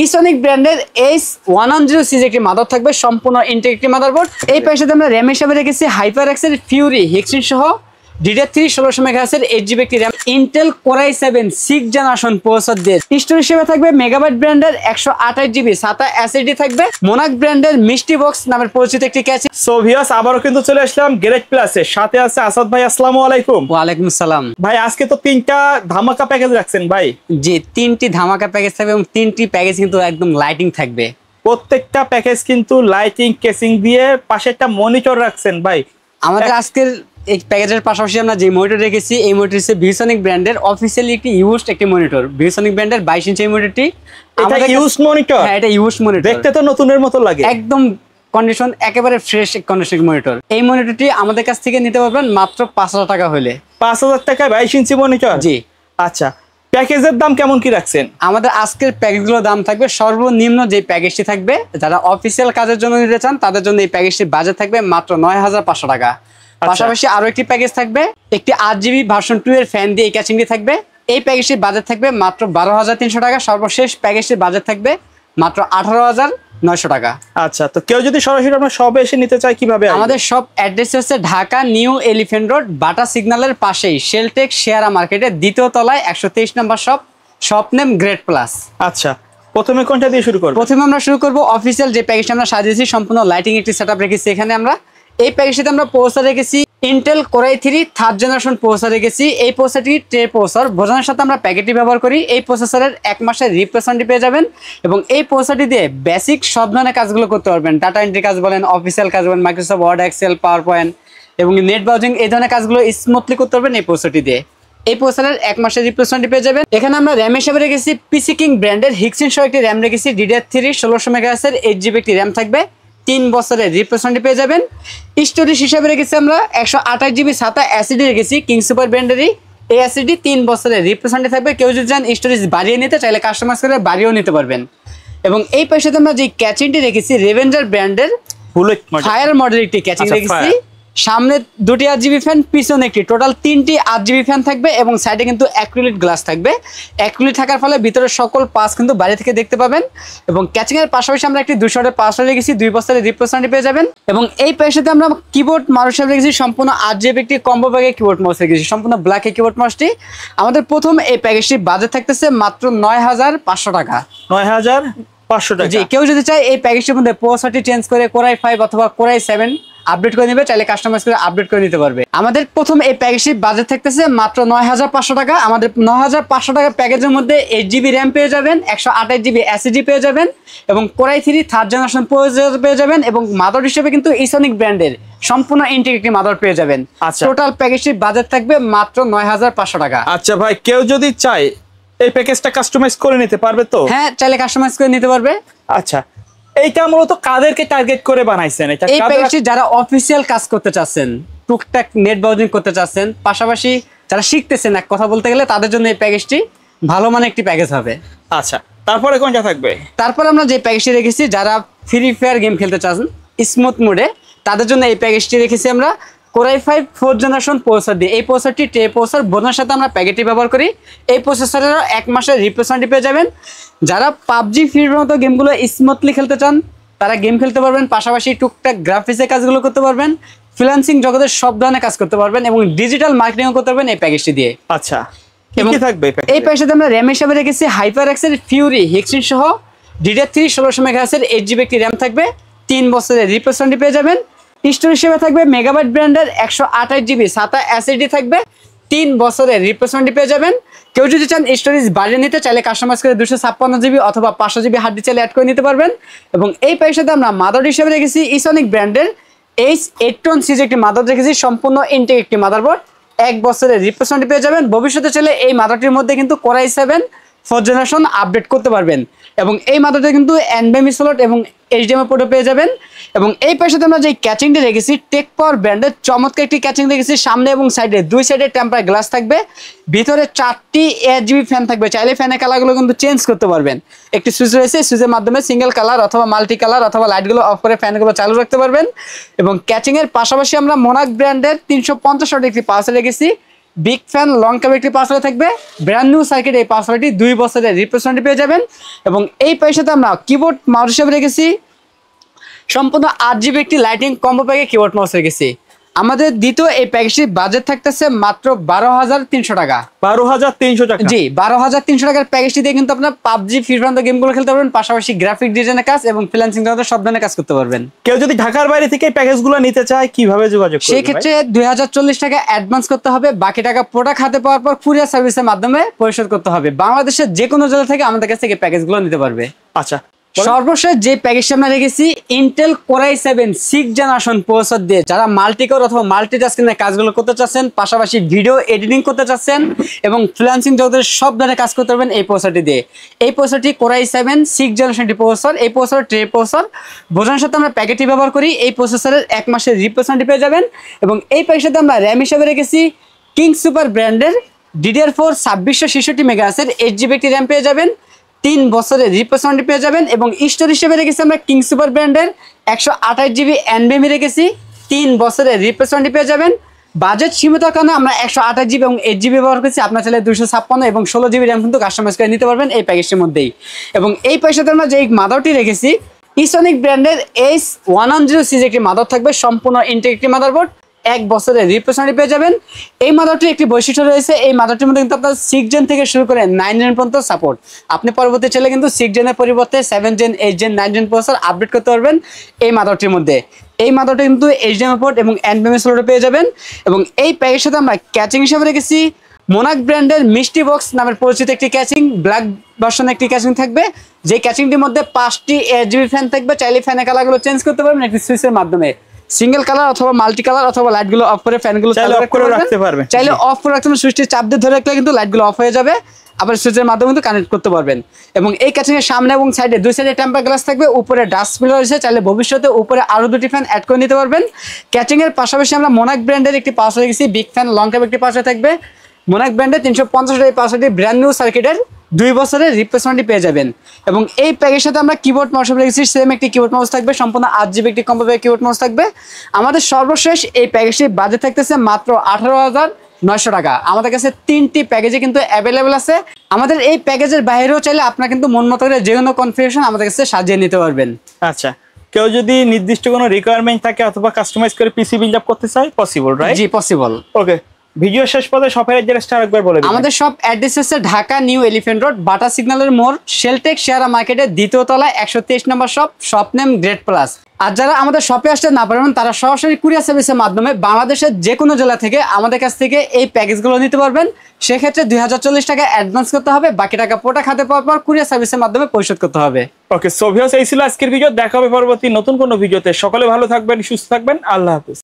ইসোনিক ব্র্যান্ডের H110 series একটি mother থাকবে, সম্পূর্ণ ইনটেক একটি মাদারবোর্ড। এই পাশে আমরা র্যাম হিসাবে রেখেছি HyperX-এর Fury হেক্সিন সহ DDR3 1600 মেগাহার্টজের 8GB একটি RAM, Intel Core i7 6th generation processor দিয়ে। স্টোরেজ হিসেবে থাকবে মেগাবাইট ব্র্যান্ডের 128GB SATA SSD থাকবে। মোনাক ব্র্যান্ডের মিষ্টি বক্স নামের পরিচিত একটি ক্যাচিং। সো ভিউয়ার্স, আবারও কিন্তু চলে আসলাম গ্রেট প্লাসে, সাথে আছে আসাদ ভাই। আসসালামু আলাইকুম। ওয়ালাইকুম আসসালাম ভাই, আজকে তো 3টা ধামাকা প্যাকেজ রাখছেন ভাই। জি, 3টি ধামাকা প্যাকেজ থাকবে এবং 3টি প্যাকেজ কিন্তু একদম লাইটিং থাকবে। প্রত্যেকটা প্যাকেজ কিন্তু লাইটিং কেসিং দিয়ে, পাশে একটা মনিটর রাখছেন ভাই। আমাদের আজকের এই প্যাকেজের পাশাপাশি আমরা যে মনিটর রেখেছি, এই মনিটর হচ্ছে ভিউসনিক ব্র্যান্ডের অফিসিয়ালি একটি ইউজড একটি মনিটর। ভিউসনিক ব্র্যান্ডের 22 ইঞ্চি মনিটরটি, এটা ইউজড মনিটর। হ্যাঁ, এটা ইউজড মনিটর, দেখতে তো নতুনের মতো লাগে, একদম কন্ডিশন একেবারে ফ্রেশ কন্ডিশন মনিটর। এই মনিটরটি আমাদের কাছ থেকে নিতে পারবেন মাত্র 5000 টাকা হলে। 5000 টাকায় 22 ইঞ্চি মনিটর? জি। আচ্ছা, প্যাকেজের দাম কেমন কি রাখছেন? আমাদের আজকের প্যাকেজগুলোর দাম থাকবে, সর্বনিম্ন যে প্যাকেজটি থাকবে, যারা অফিসিয়াল কাজের জন্য নিতে চান তাদের জন্য এই প্যাকেজটির বাজেট থাকবে মাত্র 9500 টাকা। পাশাপাশি আরো একটি প্যাকেজ থাকবে, একটি 8GB ভার্সন 2 এর ফ্যান দিয়ে এই ক্যাচিংটি থাকবে। এই প্যাকেজটির বাজেট থাকবে মাত্র 12300 টাকা। সর্বশেষ প্যাকেজটির বাজেট থাকবে মাত্র 18900 টাকা। আচ্ছা, তো কেউ যদি সরাসরি আপনার শপে এসে নিতে চায় কিভাবে? আমাদের শপ অ্যাড্রেস হচ্ছে Dhaka new elephant road, Bata সিগন্যালের পাশেই শেলটেক শেয়ারা মার্কেটের 2য় তলায় 123 নম্বর shop. Shop name great plus. আচ্ছা, প্রথমে কোনটা দিয়ে শুরু করব? প্রথমে আমরা শুরু করব অফিসিয়াল যে প্যাকেজটা আমরা সাজিয়েছি, সম্পূর্ণ লাইটিং একটি সেটআপ রেখেছি এখানে আমরা। এই প্যাকেজটিতে আমরা প্রসেসর রেখেছি Intel Core i3 3rd generation processor রেখেছি। এই প্রসেসরটি ট্রে প্রসেসর বোঝানোর সাথে আমরা প্যাকেটটি ব্যবহার করি। এই প্রসেসরের 1 মাসের রিপ্লেসমেন্ট পেয়ে যাবেন এবং এই প্রসেসরটি দিয়ে বেসিক সব ধরনের কাজগুলো করতে পারবেন। ডাটা এন্ট্রি কাজ বলেন, অফিসিয়াল কাজ বলেন, Microsoft Word, Excel, PowerPoint এবং নেট ব্রাউজিং, এই ধরনের কাজগুলো স্মুথলি করতে পারবেন এই প্রসেসরটি দিয়ে। এই প্রসেসরের 1 মাসের রিপ্লেসমেন্ট পেয়ে যাবেন। এখানে আমরা র্যাম হিসেবে রেখেছি পিসি কিং ব্র্যান্ডের হেক্সিন সহ একটি র্যাম রেখেছি। DDR3 1600 মেগাহার্টজের 8GB একটি র্যাম থাকবে, 3 বছরের রিপ্লেসমেন্ট পেয়ে যাবেন। স্টোরেজ হিসাবে রেখেছি আমরা 128GB SATA SSD রেখেছি কিং সুপার ব্র্যান্ডেরই। এই SSD 3 বছরের রিপ্লেসমেন্ট থাকবে। কেউ যদি চান স্টোরেজ বাড়িয়ে নিতে চাইলে কাস্টমাইজ করে বাড়িয়েও নিতে পারবেন। এবং এই পাশে আমরা যে ক্যাচিংটি রেখেছি রেভেঞ্জার ব্র্যান্ডের ফায়ার মডেল একটি ক্যাচিং রেখেছি। সামনে 2টি 8GB ফ্যান, পিছনে একটি, টোটাল 3টি 8GB ফ্যান থাকবে এবং সাইডে কিন্তু অ্যাক্রিলিক গ্লাস থাকবে। অ্যাক্রিলিক থাকার ফলে ভিতরের সকল পাস কিন্তু বাইরে থেকে দেখতে পাবেন। এবং ক্যাচিং এর পাশাপাশি আমরা একটি 200 ওয়াটের পাওয়ার রেখেছি, 2 বছরের রিপ্লেসমেন্ট পেয়ে যাবেন। এবং এই পাশেতে আমরা কিবোর্ড মাউস রেখেছি, সম্পূর্ণ 8GB একটি কম্বো ব্যাগে কিবোর্ড মাউস রেখেছি, সম্পূর্ণ ব্ল্যাক এই কিবোর্ড মাউসটি। আমাদের প্রথম এই প্যাকেজটির বাজেট থাকতেছে মাত্র 9500 টাকা। 9500 টাকা। জি, কেউ যদি চায় এই প্যাকেজটির মধ্যে প্রসেসরটি চেঞ্জ করে Core i5 অথবা Core i7 আপডেট করে নেবে, চাইলে কাস্টমাইজ করে আপডেট করে নিতে পারবে। আমাদের প্রথম এই প্যাকেজটির বাজেট থাকতেছে মাত্র 9500 টাকা। আমাদের 9500 টাকা প্যাকেজের মধ্যে 8GB র্যাম পেয়ে যাবেন, 128GB SSD পেয়ে যাবেন এবং Core i3 3rd generation processor পেয়ে যাবেন এবং মাদার হিসেবে কিন্তু ইসোনিক ব্র্যান্ডের সম্পূর্ণ ইনটেক একটি মাদার পেয়ে যাবেন। টোটাল প্যাকেজটির বাজেট থাকবে মাত্র 9500 টাকা। আচ্ছা ভাই, কেউ যদি চায় এই প্যাকেজটা কাস্টমাইজ করে নিতে পারবে তো? হ্যাঁ, চাইলে কাস্টমাইজ করে নিতে পারবে। আচ্ছা, এইটা মূলত কাদেরকে টার্গেট করে বানাইছেন? এটা এই প্যাকেজটি যারা অফিসিয়াল কাজ করতে চাচ্ছেন, টুকটাক নেট ব্রাউজিং করতে চাচ্ছেন, পাশাপাশি যারা শিখতেছেন এক কথা বলতে গেলে, তাদের জন্য এই প্যাকেজটি ভালো মানের একটি প্যাকেজ হবে। আচ্ছা, তারপরে কোনটা থাকবে? তারপর আমরা যে প্যাকেজটি রেখেছি, যারা ফ্রি ফায়ার গেম খেলতে চাচ্ছেন স্মুথ মোডে, তাদের জন্য এই প্যাকেজটি রেখেছি আমরা Core i5 4th generation processor দিয়ে। এই প্রসেসরটি ট্রে প্রসেসর বোঝানোর সাথে আমরা প্যাকেটটি ব্যবহার করি। এই প্রসেসরের 1 মাসের রিপ্লেসমেন্ট পেয়ে যাবেন। যারা পাবজি ফ্রির মতো গেমগুলো স্মুথলি খেলতে চান তারা গেম খেলতে পারবেন, পাশাপাশি টুকটাক গ্রাফিক্সের কাজগুলো করতে পারবেন, ফ্রিল্যান্সিং জগতের সব ধরনের কাজ করতে পারবেন এবং ডিজিটাল মার্কেটিংও করতে পারবেন এই প্যাকেজটি দিয়ে। আচ্ছা, কি থাকবে এই প্যাকেজে আমরা র্যাম হিসাবে রেখেছি HyperX-এর Fury হেক্সিন সহ DDR3 1600 মেগাহার্টজের 8GB একটি র্যাম থাকবে, 3 বছরের রিপ্লেসমেন্ট পেয়ে যাবেন। স্টোরেজ হিসেবে থাকবে মেগাবাইট ব্র্যান্ডের 128GB SATA SSD থাকবে, 3 বছরের রিপ্লেসমেন্ট পেয়ে যাবেন। কেউ যদি চান স্টোরেজ বাড়িয়ে নিতে চাইলে কাস্টমাইজ করে 256GB অথবা 500GB হার্ড ডিস্ক চাইলে অ্যাড করে নিতে পারবেন। এবং এই প্যাকেজে আমরা মাদার হিসেবে রেখেছি ইসোনিক ব্র্যান্ডের H810 সিরিজ একটি মাদার রেখেছি, সম্পূর্ণ ইনটেক একটি মাদারবোর্ড, 1 বছরের রিপ্লেসমেন্ট পেয়ে যাবেন। ভবিষ্যতে চাইলে এই মাদারটির মধ্যে কিন্তু Core i7 4th generation update করতে পারবেন এবং এই মাদারটা কিন্তু NVMe স্লট এবং HDMI পোর্টও পেয়ে যাবেন। এবং এই পাশে আমরা যে ক্যাচিংটি রেখেছি টেক পাওয়ার ব্র্যান্ডের চমৎকার একটি ক্যাচিং রেখেছি, সামনে এবং সাইডে 2 সাইডে টেম্পার গ্লাস থাকবে, ভিতরে 4টি 8GB ফ্যান থাকবে, চাইলে ফ্যানের কালারগুলো কিন্তু চেঞ্জ করতে পারবেন। একটি সুইচ রয়েছে, সুইচের মাধ্যমে সিঙ্গেল কালার অথবা মাল্টি কালার অথবা লাইটগুলো অফ করে ফ্যানগুলো চালু রাখতে পারবেন। এবং ক্যাচিং এর পাশাপাশি আমরা মোনাক ব্র্যান্ডের 350 ওয়াটের একটি পাওয়ার রেখেছি, বিগ ফ্যান লং কেবল একটি পাওয়ার সাপ্লাই থাকবে। ব্র্যান্ড নিউ সার্কিট এই পাওয়ার সাপ্লাইটি 2 বছরের রিপ্লেসমেন্ট পেয়ে যাবেন। এবং এই পয়সাতে আমরা কিবোর্ড মাউস হিসেবে রেখেছি সম্পূর্ণ 8GB একটি লাইটিং কম্বো প্যাকে কিবোর্ড মাউস রেখেছি। আমাদের দ্বিতীয় এই প্যাকেজটির বাজেট থাকতেছে মাত্র 12,300 টাকা। 12,300 টাকা? জি, 12,300 টাকার প্যাকেজটি দিয়ে কিন্তু আপনার পাবজি ফ্রি ফায়ার গেমগুলো খেলতে পারবেন, পাশাপাশি গ্রাফিক ডিজাইনের কাজ এবং ফ্রিল্যান্সিং জগতের সব ধরনের কাজ করতে পারবেন। কেউ যদি ঢাকার বাইরে থেকে এই প্যাকেজগুলো নিতে চায় কিভাবে যোগাযোগ করবে? সেই ক্ষেত্রে 2040 টাকা অ্যাডভান্স করতে হবে, বাকি টাকা প্রোডাক্ট হাতে পাওয়ার পর কুরিয়ার সার্ভিসের মাধ্যমে পরিশোধ করতে হবে। বাংলাদেশের যে কোনো জেলা থেকে আমাদের কাছ থেকে প্যাকেজগুলো নিতে পারবে। আচ্ছা, সর্বশেষ যে প্যাকেজটা আমরা রেখেছি Intel core i7 6th generation processor দিয়ে যারা মাল্টিকোর অথবা মাল্টিটাস্কিং এর কাজগুলো করতে চাচ্ছেন, পাশাপাশি ভিডিও এডিটিং করতে চাচ্ছেন এবং ফ্রিল্যান্সিং জগতের সব ধরনের কাজ করতে পারবেন এই প্রসেসরটি দিয়ে। এই প্রসেসরটি core i7 6th generation processor, এই প্রসেসর ট্রে প্রসেসর বোঝানোর সাথে আমরা প্যাকেটটি ব্যবহার করি। এই প্রসেসরের 1 মাসের রিপ্লেসমেন্ট পেয়ে যাবেন। এবং এই প্যাকেজটাতে আমরা র্যাম হিসেবে রেখেছি কিং সুপার ব্র্যান্ডের DDR4 2666 মেগাহার্টজের 8GB একটি র্যাম পেয়ে যাবেন। 3 বছরের রিপ্লেসমেন্ট পেয়ে যাবেন। এবং স্টোরেজ হিসেবে রেখেছি আমরা কিং সুপার ব্র্যান্ডের 128GB NVMe রেখেছি, 3 বছরের রিপ্লেসমেন্ট পেয়ে যাবেন। বাজেট সীমিত কারণে আমরা 128GB এবং 8GB ব্যবহার করছি। আপনার চাইলে 256 এবং 16GB র্যাম কিন্তু কাস্টমাইজ করে নিতে পারবেন এই প্যাকেজটির মধ্যেই। এবং এই পয়সাতে আমরা যে মাদারটি রেখেছি ইসনিক ব্র্যান্ডের H110 সিরিজ একটি মাদার থাকবে, সম্পূর্ণ ইনটেক একটি মাদারবোর্ড, 1 বছরের রিপ্লেসমেন্ট পেয়ে যাবেন। এই মাদারটির একটি বৈশিষ্ট্য রয়েছে, এই মাদারটির মধ্যে কিন্তু আপনার 6 জেন থেকে শুরু করে 9 জেন পর্যন্ত সাপোর্ট। আপনি পরবর্তী চাইলে কিন্তু 6 জেনের পরিবর্তে 7 gen 8 gen 9 gen processor update করতে পারবেন এই মাদারটির মধ্যে। এই মাদারটি কিন্তু HDMI পোর্ট এবং NVMe স্লট পেয়ে যাবেন। এবং এই প্যাকেজের সাথে আমরা ক্যাচিং হিসেবে রেখেছি মোনাক ব্র্যান্ডের মিষ্টি বক্স নামের পরিচিত একটি ক্যাচিং, ব্ল্যাক ভার্সনের একটি ক্যাচিং থাকবে। যে ক্যাচিংটির মধ্যে 5টি 8GB ফ্যান থাকবে, চাইলে ফ্যানের কালারগুলো চেঞ্জ করতে পারবেন একটি সুইচের মাধ্যমে। সিঙ্গেল কালার অথবা মাল্টি কালার অথবা লাইটগুলো অফ করে ফ্যানগুলো চাইলে অফ করে রাখতে পারবেন। চাইলে অফ করে রাখতে পারবেন, সুইচটি চাপ দিয়ে ধরে রাখলে কিন্তু লাইটগুলো অফ হয়ে যাবে, আবার সুইচের মাধ্যমে কিন্তু কানেক্ট করতে পারবেন। এবং এই ক্যাচিং এর সামনে এবং সাইডে দুই সাইডে টেম্পার গ্লাস থাকবে, উপরে ডাস্ট ফিল্টার রয়েছে, চাইলে ভবিষ্যতে উপরে আরো 2টি ফ্যান অ্যাড করে নিতে পারবেন। ক্যাচিং এর পাশাপাশি আমরা মোনাক ব্র্যান্ডের একটি পাওয়ার রেখেছি, বিগ ফ্যান লং কেবল একটি পাওয়ার থাকবে। মোনাক ব্র্যান্ডের 350 এই পাওয়ারটি ব্র্যান্ড নিউ সার্কিটের 2 বছরের রিপ্লেসমেন্ট পেয়ে যাবেন। এবং এই প্যাকেজের সাথে আমরা কিবোর্ড মাউস রেখেছি, সেম একটি কিবোর্ড মাউস থাকবে, সম্পূর্ণ 8GB একটি কম্বো প্যাক কিবোর্ড মাউস থাকবে। আমাদের সর্বশেষ এই প্যাকেজটির বাজেট থাকতেছে মাত্র 18,900 টাকা। আমাদের কাছে 3টি প্যাকেজে কিন্তু অ্যাভেলেবেল আছে। আমাদের এই প্যাকেজের বাইরেও চাইলে আপনারা কিন্তু মন মতো করে যে কোনো কনফিগারেশন আমাদের কাছে সাজিয়ে নিতে পারবেন। আচ্ছা, কেউ যদি নির্দিষ্ট কোনো রিকোয়ারমেন্ট থাকে অথবা কাস্টমাইজ করে পিসি বিল্ড আপ করতে চায়, পসিবল রাইট? জি, পসিবল। ওকে, ভিডিও শেষ পর্যন্ত শপের অ্যাড্রেসটা আরেকবার বলে দিন। আমাদের শপ অ্যাড্রেস হচ্ছে Dhaka new elephant road, Bata সিগন্যালের মোড়, শেলটেক শেয়ারা মার্কেটের 2য় তলায় 123 নম্বর shop, shop name great plus. আর যারা আমাদের শপে আসতে না পারবেন তারা সরাসরি কুরিয়ার সার্ভিসের মাধ্যমে বাংলাদেশের যে কোনো জেলা থেকে আমাদের কাছ থেকে এই প্যাকেজগুলো নিতে পারবেন। সেক্ষেত্রে 2040 টাকা অ্যাডভান্স করতে হবে, বাকি টাকা প্রোডাক্ট হাতে পাওয়ার পর কুরিয়ার সার্ভিসের মাধ্যমে পরিশোধ করতে হবে। ওকে, সো ভিউয়ার্স, এই ছিল আজকের ভিডিও। দেখা হবে পরবর্তী নতুন কোনো ভিডিওতে। সকলে ভালো থাকবেন, সুস্থ থাকবেন। আল্লাহ হাফেজ।